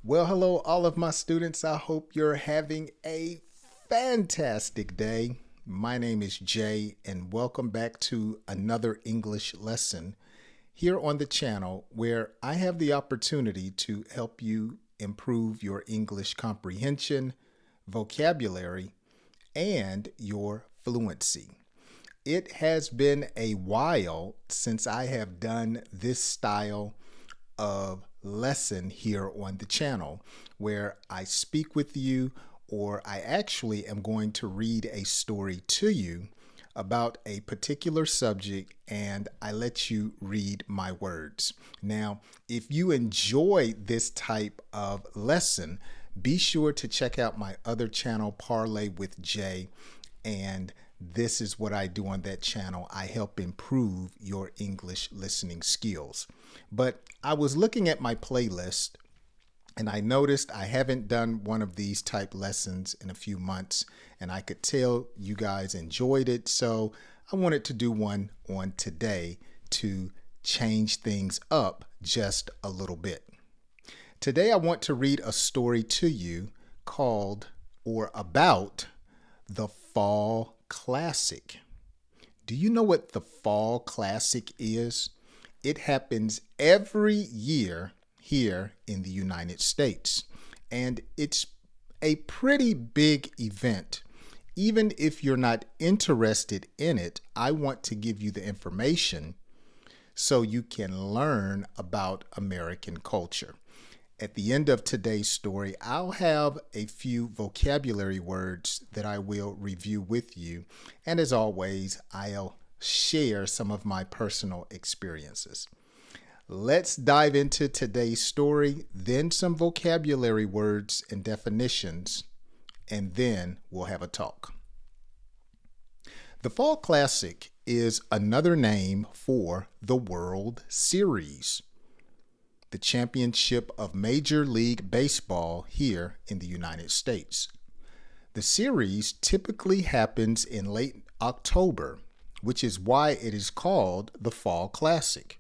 Well, hello, all of my students. I hope you're having a fantastic day. My name is Jay, and welcome back to another English lesson here on the channel where I have the opportunity to help you improve your English comprehension, vocabulary, and your fluency. It has been a while since I have done this style of lesson here on the channel where I speak with you, or I actually am going to read a story to you about a particular subject and I let you read my words. Now, if you enjoy this type of lesson, be sure to check out my other channel, Parlay with Jay, and this is what I do on that channel. I help improve your English listening skills. But I was looking at my playlist and I noticed I haven't done one of these type lessons in a few months, and I could tell you guys enjoyed it. So I wanted to do one on today to change things up just a little bit. Today I want to read a story to you called or about the Fall Classic. Do you know what the Fall Classic is? It happens every year here in the United States, and it's a pretty big event. Even if you're not interested in it, I want to give you the information so you can learn about American culture. At the end of today's story, I'll have a few vocabulary words that I will review with you. And as always, I'll share some of my personal experiences. Let's dive into today's story, then some vocabulary words and definitions, and then we'll have a talk. The Fall Classic is another name for the World Series, the championship of Major League Baseball here in the United States. The series typically happens in late October, which is why it is called the Fall Classic.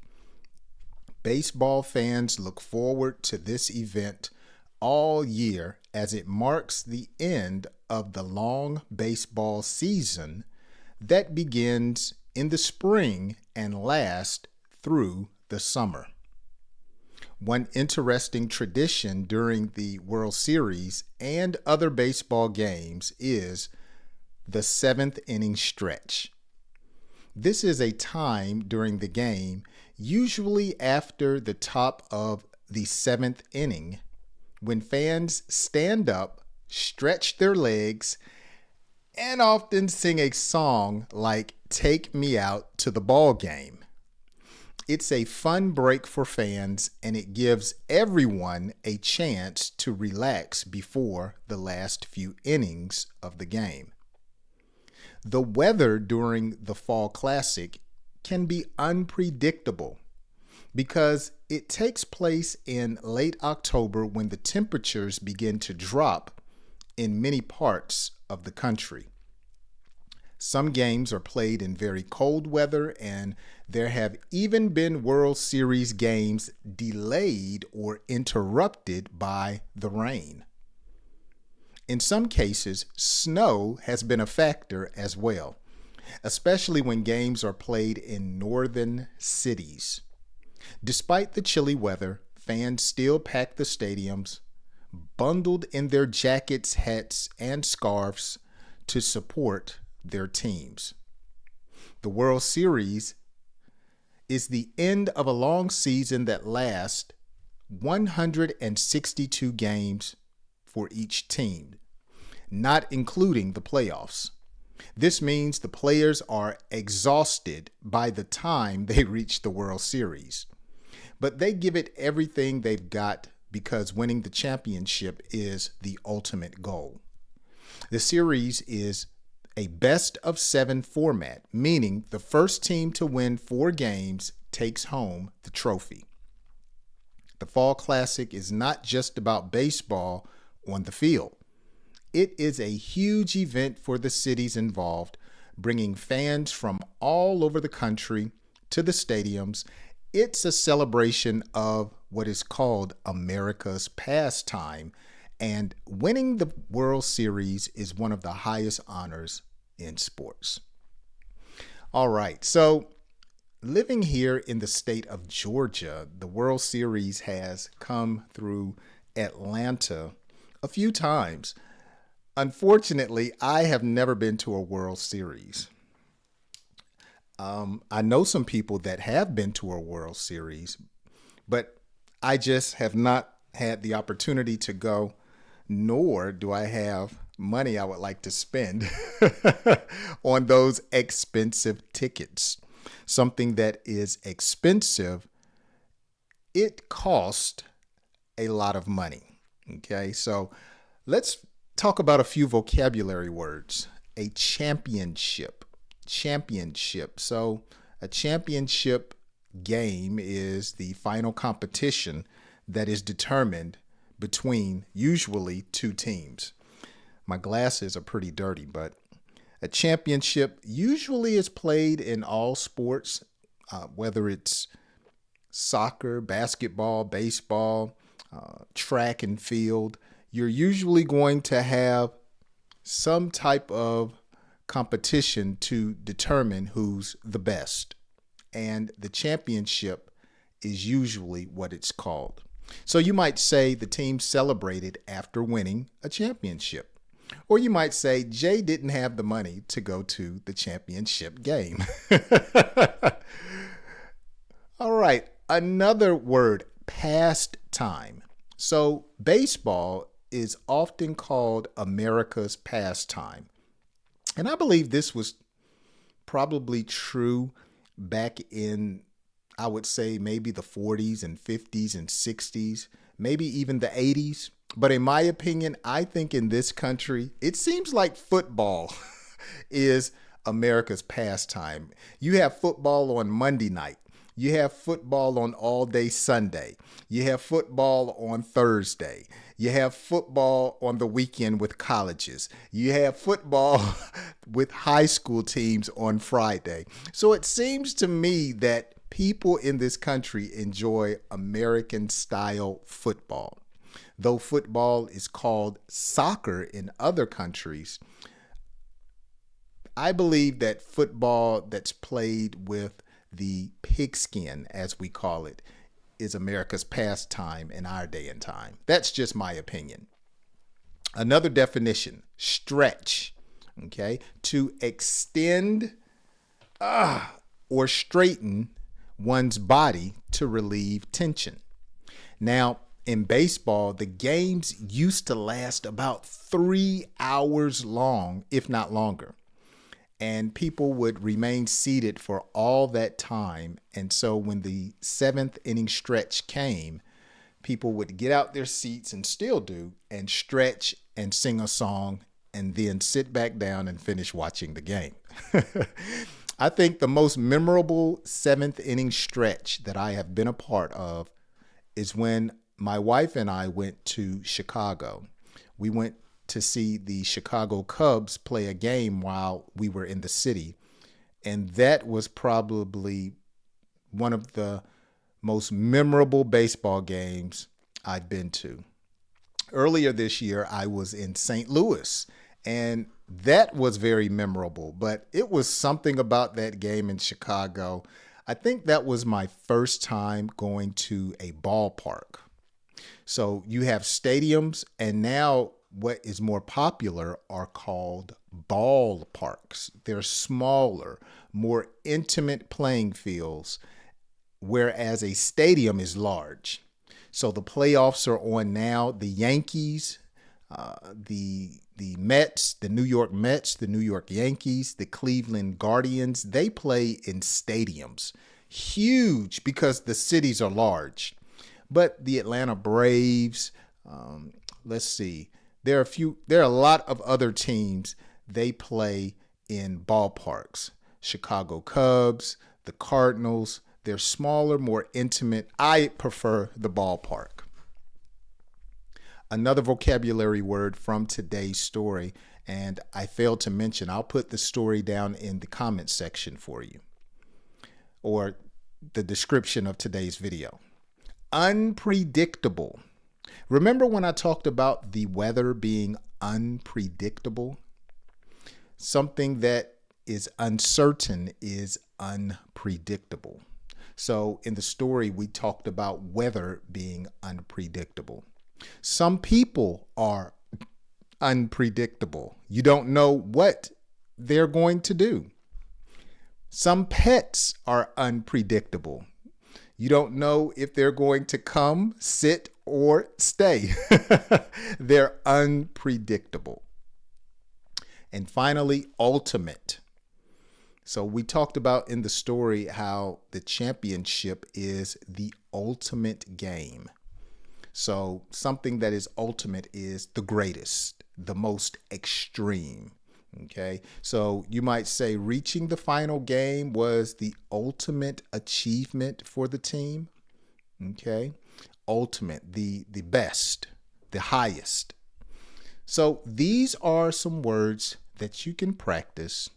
Baseball fans look forward to this event all year as it marks the end of the long baseball season that begins in the spring and lasts through the summer. One interesting tradition during the World Series and other baseball games is the seventh inning stretch. This is a time during the game, usually after the top of the seventh inning, when fans stand up, stretch their legs, and often sing a song like "Take Me Out to the Ball Game." It's a fun break for fans, and it gives everyone a chance to relax before the last few innings of the game. The weather during the Fall Classic can be unpredictable because it takes place in late October when the temperatures begin to drop in many parts of the country. Some games are played in very cold weather, and there have even been World Series games delayed or interrupted by the rain. In some cases, snow has been a factor as well, especially when games are played in northern cities. Despite the chilly weather, fans still pack the stadiums, bundled in their jackets, hats, and scarves to support their teams. The World Series is the end of a long season that lasts 162 games for each team, not including the playoffs. This means the players are exhausted by the time they reach the World Series, but they give it everything they've got because winning the championship is the ultimate goal. The series is a best-of-7 format, meaning the first team to win 4 games takes home the trophy. The Fall Classic is not just about baseball on the field. It is a huge event for the cities involved, bringing fans from all over the country to the stadiums. It's a celebration of what is called America's pastime, and winning the World Series is one of the highest honors in sports. All right, so living here in the state of Georgia, the World Series has come through Atlanta a few times. Unfortunately, I have never been to a World Series. I know some people that have been to a World Series, but I just have not had the opportunity to go, nor do I have money I would like to spend on those expensive tickets. Something that is expensive, it costs a lot of money. Okay, so let's talk about a few vocabulary words. A championship. Championship. So, a championship game is the final competition that is determined between usually two teams. My glasses are pretty dirty, but a championship usually is played in all sports, whether it's soccer, basketball, baseball, track and field. You're usually going to have some type of competition to determine who's the best. And the championship is usually what it's called. So you might say the team celebrated after winning a championship. Or you might say Jay didn't have the money to go to the championship game. All right, another word, pastime. So baseball is often called America's pastime. And I believe this was probably true back in, I would say, maybe the 40s and 50s and 60s, maybe even the 80s. But in my opinion, I think in this country, it seems like football is America's pastime. You have football on Monday night. You have football on all day Sunday. You have football on Thursday. You have football on the weekend with colleges. You have football with high school teams on Friday. So it seems to me that people in this country enjoy American style football. Though football is called soccer in other countries, I believe that football that's played with the pigskin, as we call it, is America's pastime in our day and time. That's just my opinion. Another definition, stretch, okay? To extend or straighten one's body to relieve tension. Now, in baseball, the games used to last about 3 hours long, if not longer. And people would remain seated for all that time. And so when the seventh inning stretch came, people would get out their seats, and still do, and stretch and sing a song and then sit back down and finish watching the game. I think the most memorable seventh inning stretch that I have been a part of is when my wife and I went to Chicago. We went to see the Chicago Cubs play a game while we were in the city. And that was probably one of the most memorable baseball games I've been to. Earlier this year, I was in St. Louis, and that was very memorable. But it was something about that game in Chicago. I think that was my first time going to a ballpark. So you have stadiums, and now what is more popular are called ballparks. They're smaller, more intimate playing fields, whereas a stadium is large. So the playoffs are on now. The Yankees, the Mets, the New York Mets, the New York Yankees, the Cleveland Guardians, they play in stadiums. Huge, because the cities are large. But the Atlanta Braves, let's see. There are a lot of other teams, they play in ballparks. Chicago Cubs, the Cardinals, they're smaller, more intimate. I prefer the ballpark. Another vocabulary word from today's story, and I failed to mention, I'll put the story down in the comment section for you. Or the description of today's video. Unpredictable. Remember when I talked about the weather being unpredictable? Something that is uncertain is unpredictable. So in the story, we talked about weather being unpredictable. Some people are unpredictable. You don't know what they're going to do. Some pets are unpredictable. You don't know if they're going to come, sit, or stay. They're unpredictable. And finally, ultimate. So we talked about in the story how the championship is the ultimate game. So something that is ultimate is the greatest, the most extreme. Okay, so you might say reaching the final game was the ultimate achievement for the team. Okay, ultimate, the best, the highest. So these are some words that you can practice,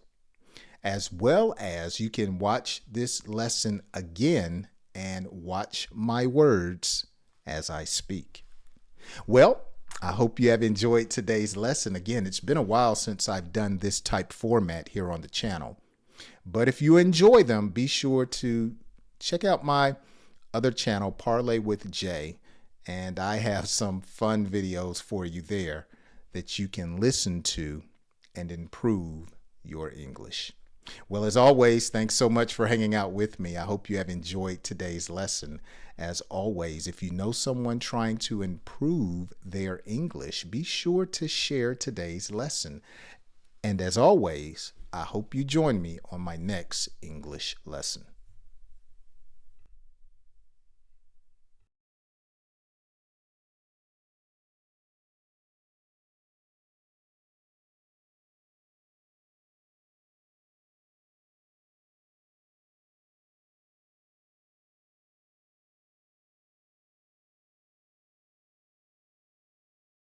as well as you can watch this lesson again and watch my words as I speak. Well, I hope you have enjoyed today's lesson. Again, it's been a while since I've done this type format here on the channel. But if you enjoy them, be sure to check out my other channel, Parlay with Jay, and I have some fun videos for you there that you can listen to and improve your English. Well, as always, thanks so much for hanging out with me. I hope you have enjoyed today's lesson. As always, if you know someone trying to improve their English, be sure to share today's lesson. And as always, I hope you join me on my next English lesson.